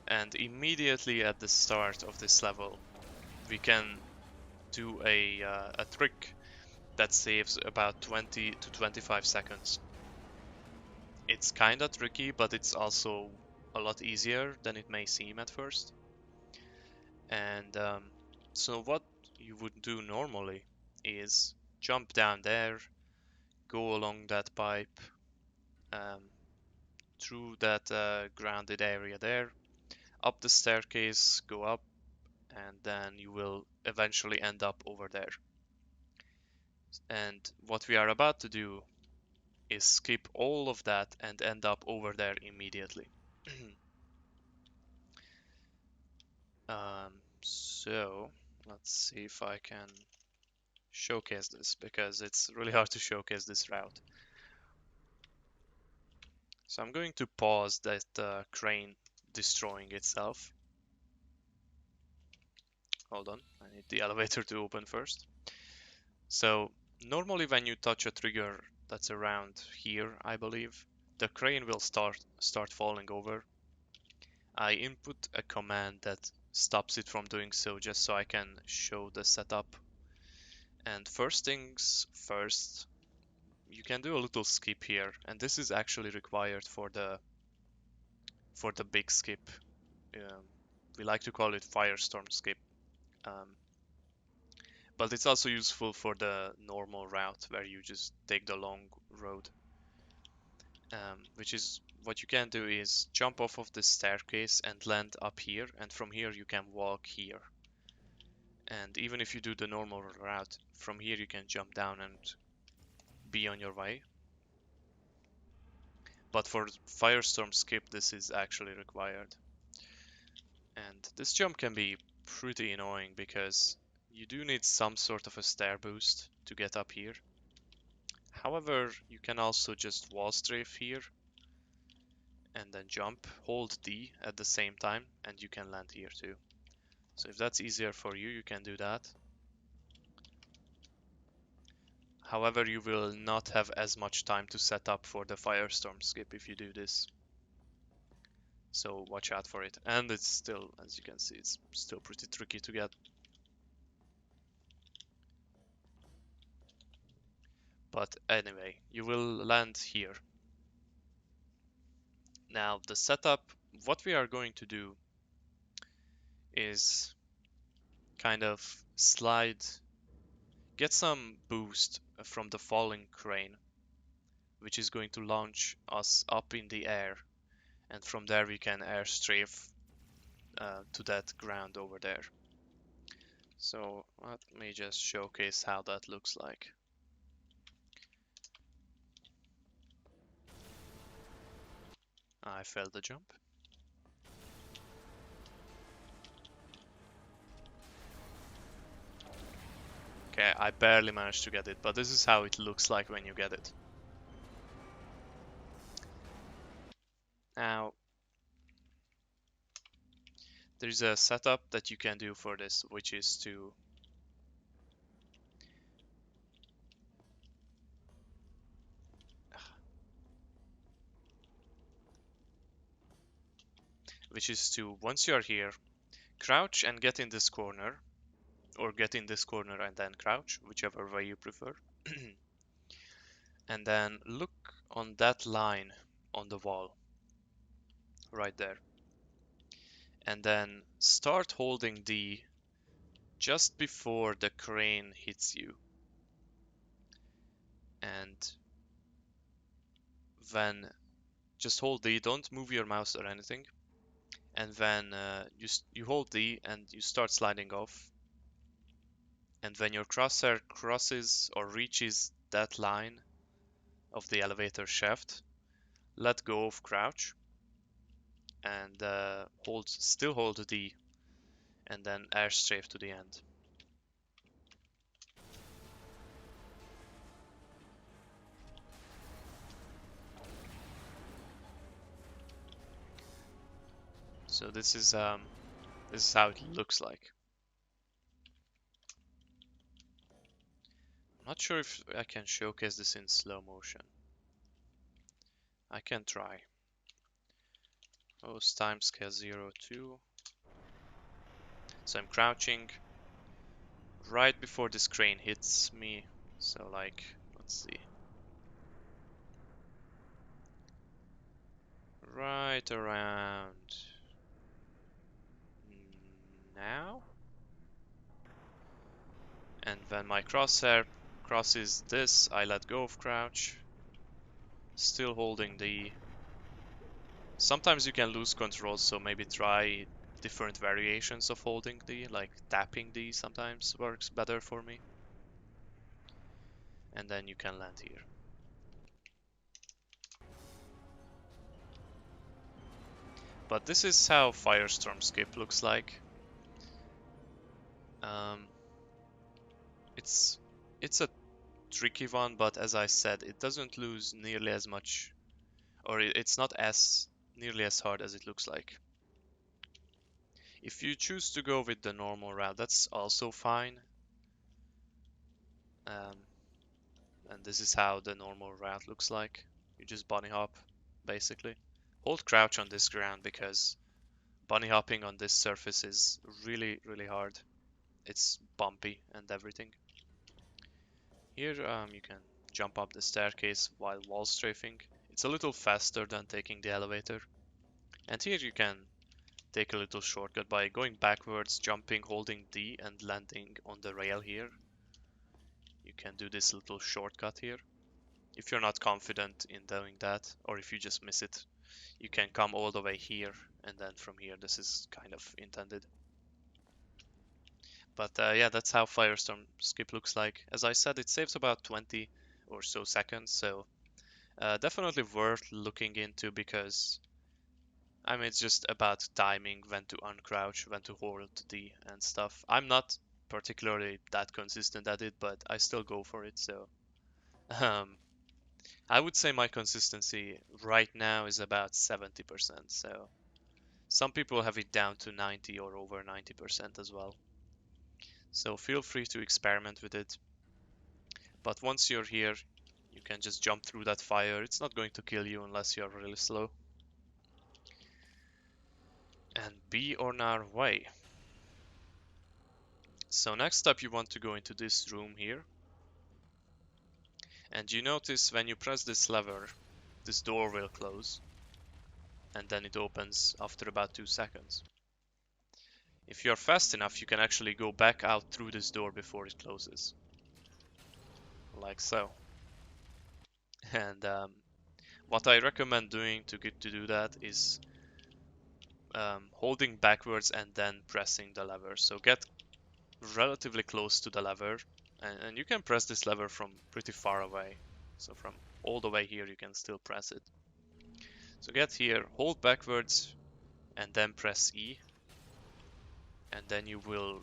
S1: And immediately at the start of this level, we can do a trick that saves about 20 to 25 seconds. It's kinda tricky, but it's also a lot easier than it may seem at first. And so what you would do normally is jump down there, go along that pipe, um, through that grounded area there, up the staircase, go up, and then you will eventually end up over there. And what we are about to do is skip all of that and end up over there immediately. So let's see if I can showcase this, because it's really hard to showcase this route. So I'm going to pause that crane destroying itself. Hold on, I need the elevator to open first. So normally when you touch a trigger that's around here, I believe, the crane will start falling over. I input a command that stops it from doing so, just so I can show the setup. And first things first, you can do a little skip here, and this is actually required for the big skip. We like to call it Firestorm skip, um, but it's also useful for the normal route where you just take the long road. Which is what you can do is jump off of the staircase and land up here, and from here you can walk here. And even if you do the normal route, from here you can jump down and be on your way. But for Firestorm skip, this is actually required. And this jump can be pretty annoying because you do need some sort of a stair boost to get up here. However, you can also just wall strafe here and then jump, hold D at the same time, and you can land here too. So if that's easier for you, you can do that. However, you will not have as much time to set up for the Firestorm skip if you do this. So watch out for it. And it's still, as you can see, it's still pretty tricky to get. But anyway, you will land here. Now the setup, what we are going to do is kind of get some boost from the falling crane, which is going to launch us up in the air. And from there we can air strafe to that ground over there. So let me just showcase how that looks like. I failed the jump. Okay, I barely managed to get it, but this is how it looks like when you get it. Now, there's a setup that you can do for this, which is to once you're here, crouch and get in this corner, or get in this corner and then crouch, whichever way you prefer. And then look on that line on the wall, right there. And then start holding D just before the crane hits you. And then just hold D, don't move your mouse or anything. And then you hold D and you start sliding off. And when your crosshair crosses or reaches that line of the elevator shaft, let go of crouch and still hold D, and then air strafe to the end. So this is how it looks like. I'm not sure if I can showcase this in slow motion. I can try. Host timescale 0, 2. So I'm crouching right before this crane hits me. So like, let's see. right around now. And when my crosshair crosses this, I let go of crouch, still holding the... Sometimes you can lose control, so maybe try different variations of holding D, like tapping D sometimes works better for me. And then you can land here. But this is how Firestorm skip looks like. Um, it's a tricky one, but as I said, it doesn't lose nearly as much, or it's not as nearly as hard as it looks like. If you choose to go with the normal route, that's also fine. And this is how the normal route looks like. You just bunny hop, basically. Hold crouch on this ground because bunny hopping on this surface is really, really hard. It's bumpy and everything. Here you can jump up the staircase while wall strafing. It's a little faster than taking the elevator. And here you can take a little shortcut by going backwards, jumping, holding D and landing on the rail here. You can do this little shortcut here. If you're not confident in doing that, or if you just miss it, you can come all the way here, and then from here this is kind of intended. But yeah, that's how Firestorm skip looks like. As I said, it saves about 20 or so seconds, so definitely worth looking into because I mean it's just about timing, when to uncrouch, when to hold D and stuff. I'm not particularly that consistent at it, but I still go for it, so um, I would say my consistency right now is about 70%, so some people have it down to 90 or over 90% as well. So feel free to experiment with it. But once you're here, you can just jump through that fire. It's not going to kill you unless you're really slow. And be on our way. So next up you want to go into this room here. And you notice when you press this lever, this door will close. And then it opens after about 2 seconds. If you're fast enough, you can actually go back out through this door before it closes. Like so. And what I recommend doing to get to do that is holding backwards and then pressing the lever. So get relatively close to the lever, and you can press this lever from pretty far away. So from all the way here, you can still press it. So get here, hold backwards, and then press E, and then you will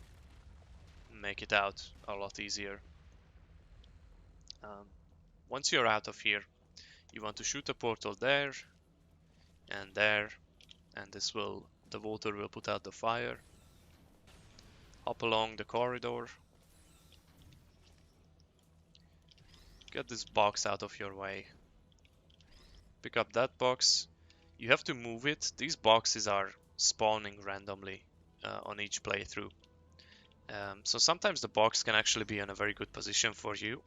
S1: make it out a lot easier. Once you're out of here, you want to shoot a portal there, and there, and the water will put out the fire. Hop along the corridor. Get this box out of your way. Pick up that box. You have to move it. These boxes are spawning randomly on each playthrough. So sometimes the box can actually be in a very good position for you,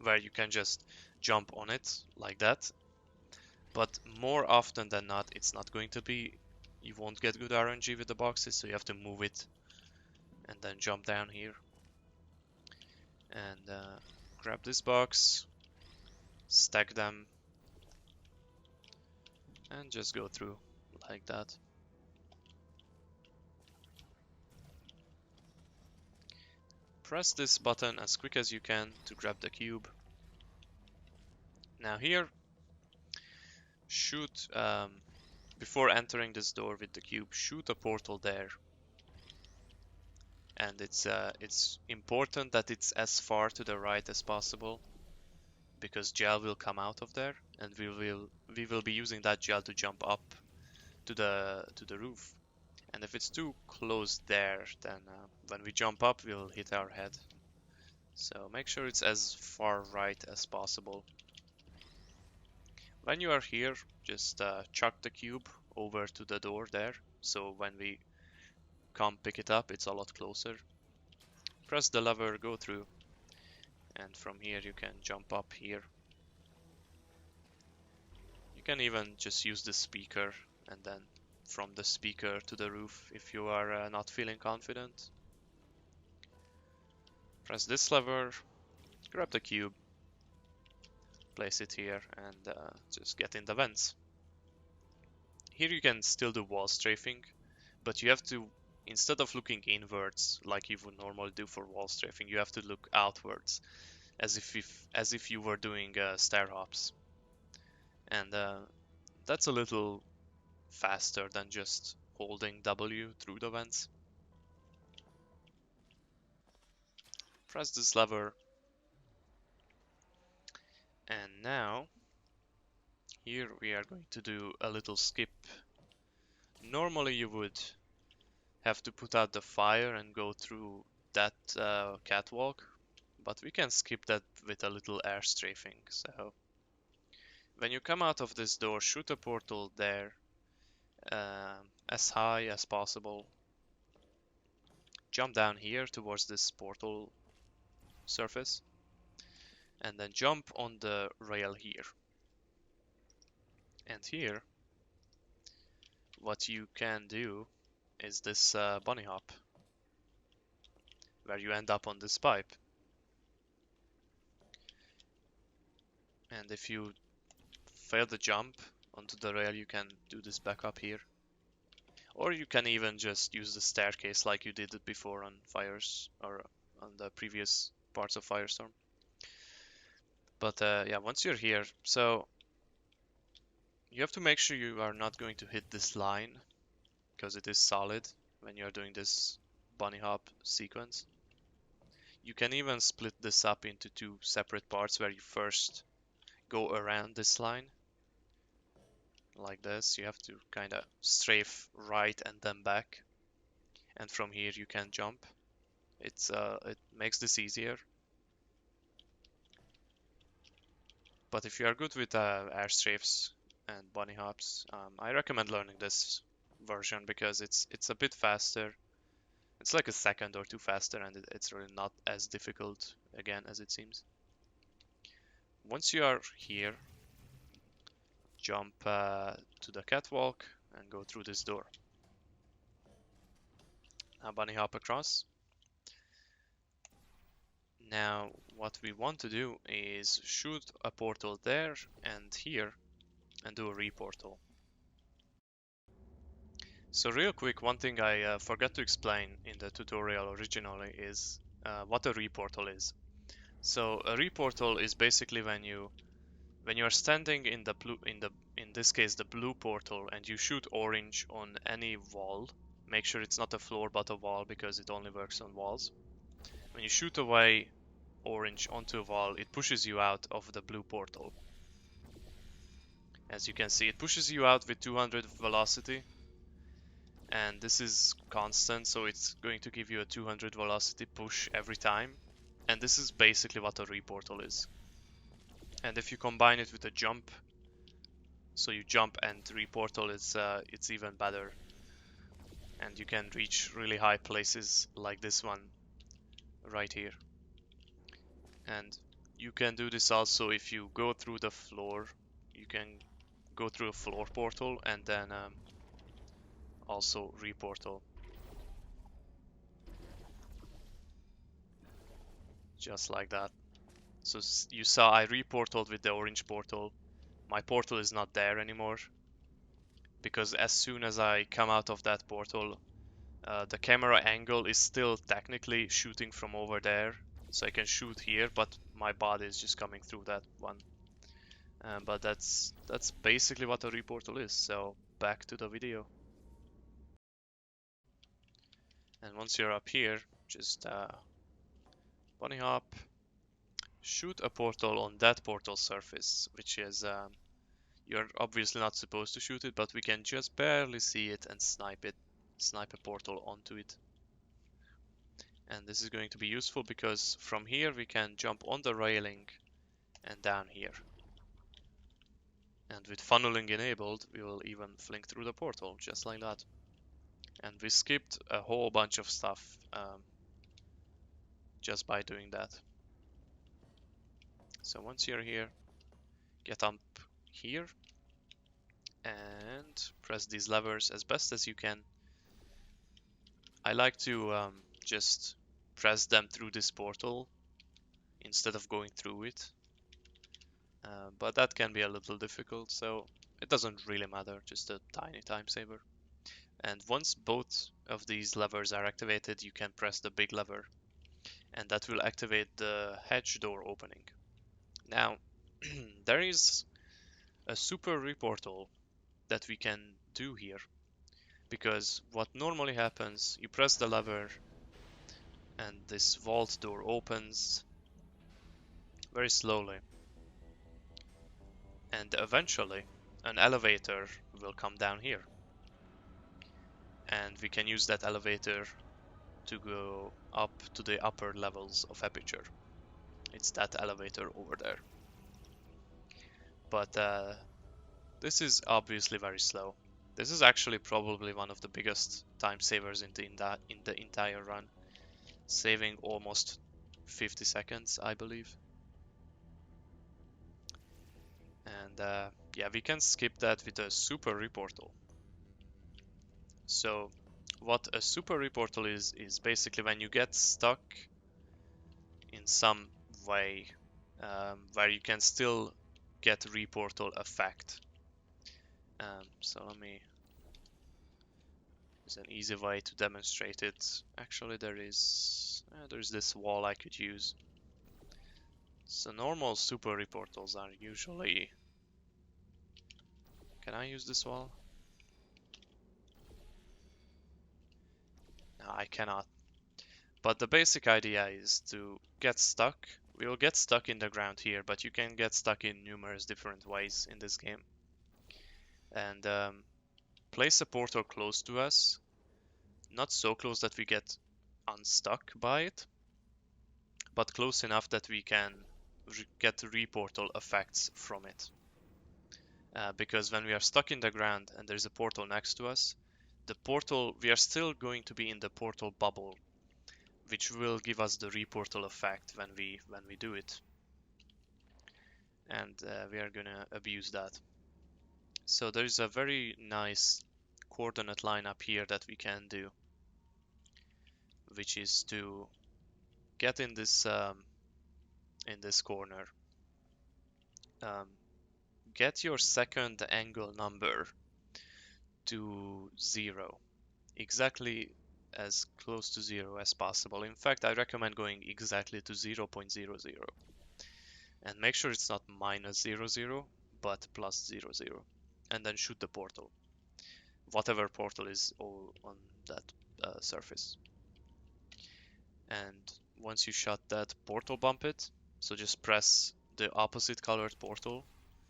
S1: where you can just jump on it like that. But more often than not, it's not going to be. You won't get good RNG with the boxes, so you have to move it and then jump down here. And grab this box, stack them, and just go through like that. Press this button as quick as you can to grab the cube. Now here, shoot, before entering this door with the cube, shoot a portal there. And it's important that it's as far to the right as possible, because gel will come out of there, and we will be using that gel to jump up to the roof. And if it's too close there, then when we jump up, we'll hit our head. So make sure it's as far right as possible. When you are here, just chuck the cube over to the door there. So when we come pick it up, it's a lot closer. Press the lever, go through. And from here you can jump up here. You can even just use the speaker and then from the speaker to the roof if you are not feeling confident. Press this lever, grab the cube, place it here, and just get in the vents. Here you can still do wall strafing, but you have to, instead of looking inwards like you would normally do for wall strafing, you have to look outwards as if you were doing stair hops. And that's a little faster than just holding W through the vents. Press this lever, and now here we are going to do a little skip. Normally you would have to put out the fire and go through that catwalk, but we can skip that with a little air strafing. So when you come out of this door, shoot a portal there as high as possible. Jump down here towards this portal surface, and then jump on the rail here. And here, what you can do is this bunny hop, where you end up on this pipe. And if you fail the jump onto the rail, you can do this back up here. Or you can even just use the staircase like you did it before on Fires, or on the previous parts of Firestorm. But yeah, once you're here, so you have to make sure you are not going to hit this line, because it is solid when you're doing this bunny hop sequence. You can even split this up into two separate parts where you first go around this line like this. You have to kind of strafe right and then back, and from here you can jump. It makes this easier. But if you are good with air strafes and bunny hops, I recommend learning this version because it's a bit faster. It's like a second or two faster, and it's really not as difficult again as it seems. Once you are here, jump to the catwalk and go through this door. Now bunny hop across. Now what we want to do is shoot a portal there and here and do a reportal. So real quick, one thing I forgot to explain in the tutorial originally is what a reportal is. So a reportal is basically when you are standing in the blue, in this case the blue portal, and you shoot orange on any wall. Make sure it's not a floor but a wall, because it only works on walls. When you shoot away orange onto a wall, it pushes you out of the blue portal. As you can see, it pushes you out with 200 velocity, and this is constant, so it's going to give you a 200 velocity push every time. And this is basically what a reportal is. And if you combine it with a jump, so you jump and reportal, it's even better. And you can reach really high places like this one right here. And you can do this also if you go through the floor. You can go through a floor portal and then also reportal. Just like that. So you saw I reportaled with the orange portal. My portal is not there anymore, because as soon as I come out of that portal, the camera angle is still technically shooting from over there. So I can shoot here, but my body is just coming through that one. But that's basically what a reportal is. So back to the video. And once you're up here, just bunny hop, shoot a portal on that portal surface, which is you're obviously not supposed to shoot it, but we can just barely see it and snipe a portal onto it. And this is going to be useful because from here we can jump on the railing and down here. And with funneling enabled, we will even fling through the portal, just like that. And we skipped a whole bunch of stuff just by doing that. So once you're here, get up here, and press these levers as best as you can. I like to just press them through this portal instead of going through it, but that can be a little difficult, so it doesn't really matter, just a tiny time saver. And once both of these levers are activated, you can press the big lever, and that will activate the hedge door opening. Now, there is a super reportal that we can do here, because what normally happens, you press the lever and this vault door opens very slowly, and eventually an elevator will come down here, and we can use that elevator to go up to the upper levels of Aperture. It's that elevator over there. But this is obviously very slow. This is actually probably one of the biggest time savers in the entire run, saving almost 50 seconds, I believe. And yeah, we can skip that with a super reportal. So what a super reportal is basically when you get stuck in some way where you can still get reportal effect. So there's an easy way to demonstrate it. Actually, there's this wall I could use. So normal super reportals are usually. Can I use this wall? No, I cannot. But the basic idea is to get stuck. We will get stuck in the ground here, but you can get stuck in numerous different ways in this game. And place a portal close to us, not so close that we get unstuck by it, but close enough that we can get reportal effects from it. Because when we are stuck in the ground and there's a portal next to us, the portal, we are still going to be in the portal bubble, which will give us the reportal effect when we do it. And we are gonna abuse that. So there's a very nice coordinate line up here that we can do, which is to get in this corner. Get your second angle number to 0, exactly as close to 0 as possible. In fact, I recommend going exactly to 0.00, and make sure it's not -00, but +00, and then shoot the portal, whatever portal is on that surface. And once you shot that, portal bump it, so just press the opposite colored portal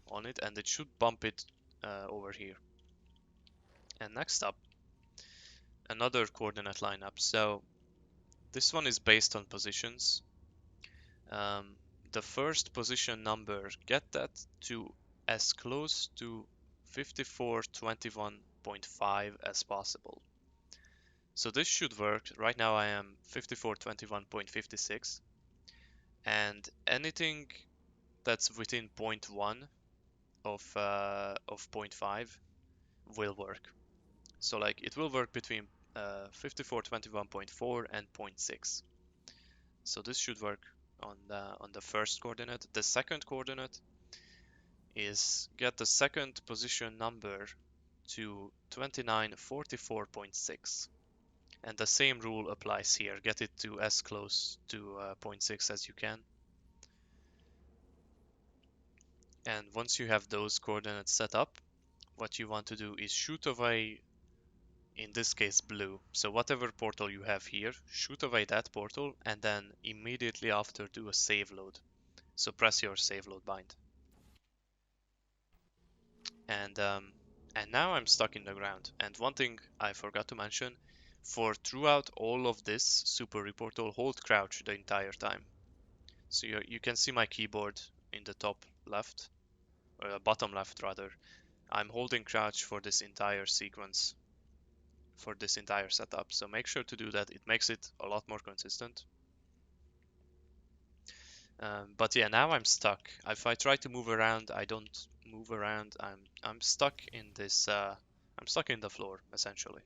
S1: on it, and it should bump it over here. And next up, another coordinate lineup. So this one is based on positions. The first position number, get that to as close to 5421.5 as possible. So this should work. Right now I am 5421.56, and anything that's within 0.1 of 0.5 will work. So like it will work between 5421.4 and 0.6. So this should work on the first coordinate. The second coordinate is get the second position number to 2944.6. And the same rule applies here. Get it to as close to 0.6 as you can. And once you have those coordinates set up, what you want to do is shoot away, in this case blue. So whatever portal you have here, shoot away that portal, and then immediately after do a save load. So press your save load bind. And now I'm stuck in the ground. And one thing I forgot to mention, for throughout all of this super reportal, hold crouch the entire time. So you can see my keyboard in the top left, or bottom left rather. I'm holding crouch for this entire sequence, for this entire setup. So make sure to do that. It makes it a lot more consistent. But yeah, now I'm stuck. If I try to move around, I don't move around. I'm stuck in this. I'm stuck in the floor essentially.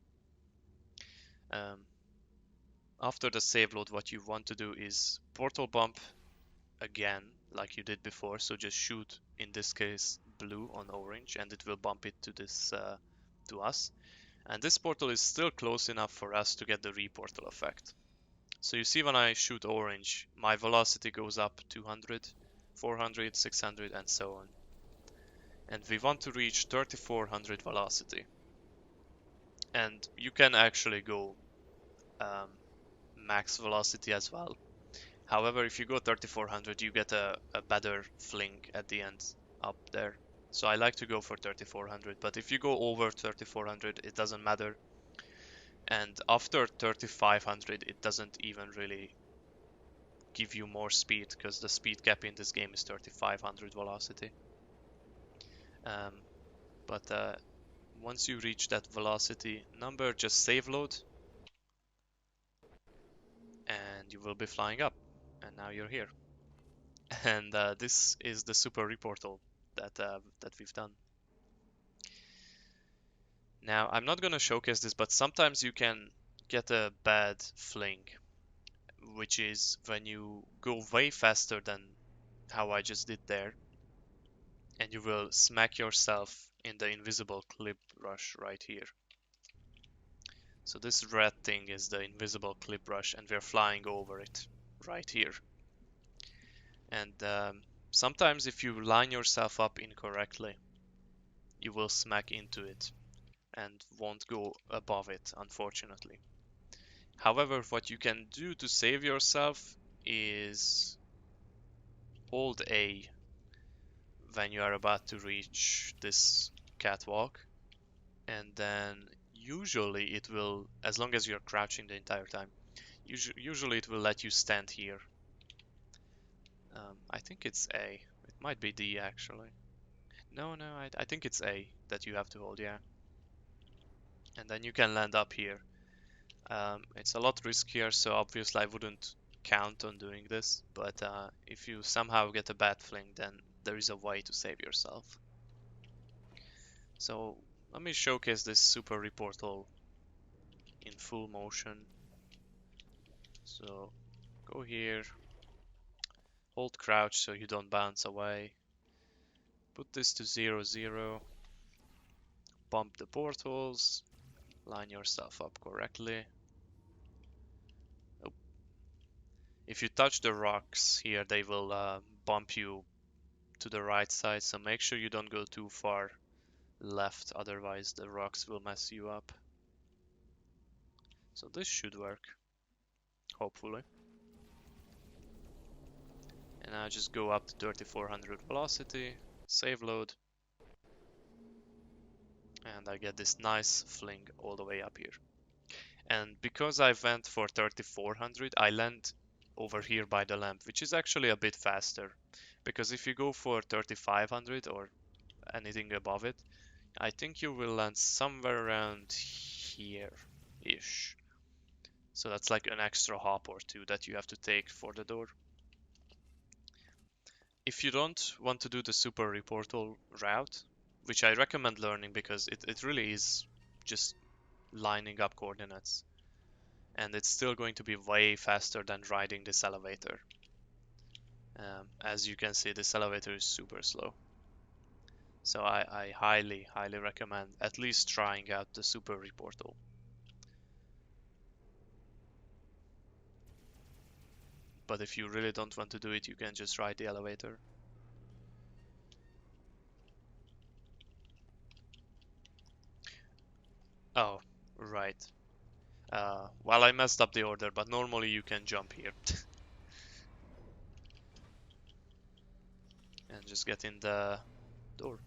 S1: After the save load, what you want to do is portal bump again, like you did before. So just shoot, in this case, blue on orange, and it will bump it to this to us. And this portal is still close enough for us to get the reportal effect. So you see when I shoot orange, my velocity goes up 200, 400, 600, and so on. And we want to reach 3400 velocity. And you can actually go max velocity as well. However, if you go 3400, you get a better fling at the end up there. So I like to go for 3400, but if you go over 3400, it doesn't matter. And after 3500, it doesn't even really give you more speed, because the speed cap in this game is 3500 velocity. But once you reach that velocity number, just save load, and you will be flying up. And now you're here. And this is the super reportal that we've done. Now, I'm not gonna showcase this, but sometimes you can get a bad fling, which is when you go way faster than how I just did there, and you will smack yourself in the invisible clip rush right here. So this red thing is the invisible clip rush, and we're flying over it right here. And sometimes if you line yourself up incorrectly, you will smack into it and won't go above it, unfortunately. However, what you can do to save yourself is hold A when you are about to reach this catwalk, and then usually it will, as long as you're crouching the entire time, usually it will let you stand here. I think it's A. It might be D actually. No, I think it's A that you have to hold, yeah. And then you can land up here. It's a lot riskier, so obviously I wouldn't count on doing this, but if you somehow get a bad fling, then there is a way to save yourself. So let me showcase this super reportal in full motion. So go here, hold crouch so you don't bounce away, put this to 0, 0, bump the portals, line yourself up correctly. If you touch the rocks here, they will bump you to the right side, so make sure you don't go too far left, otherwise the rocks will mess you up. So this should work, hopefully. And now just go up to 3400 velocity, save load, and I get this nice fling all the way up here. And because I went for 3400, I land over here by the lamp, which is actually a bit faster. Because if you go for 3500 or anything above it, I think you will land somewhere around here-ish. So that's like an extra hop or two that you have to take for the door. If you don't want to do the super reportal route, which I recommend learning because it really is just lining up coordinates, and it's still going to be way faster than riding this elevator. As you can see, this elevator is super slow. So I highly recommend at least trying out the super reportal. But if you really don't want to do it, you can just ride the elevator. Oh, right. Well, I messed up the order, but normally you can jump here. And just get in the door.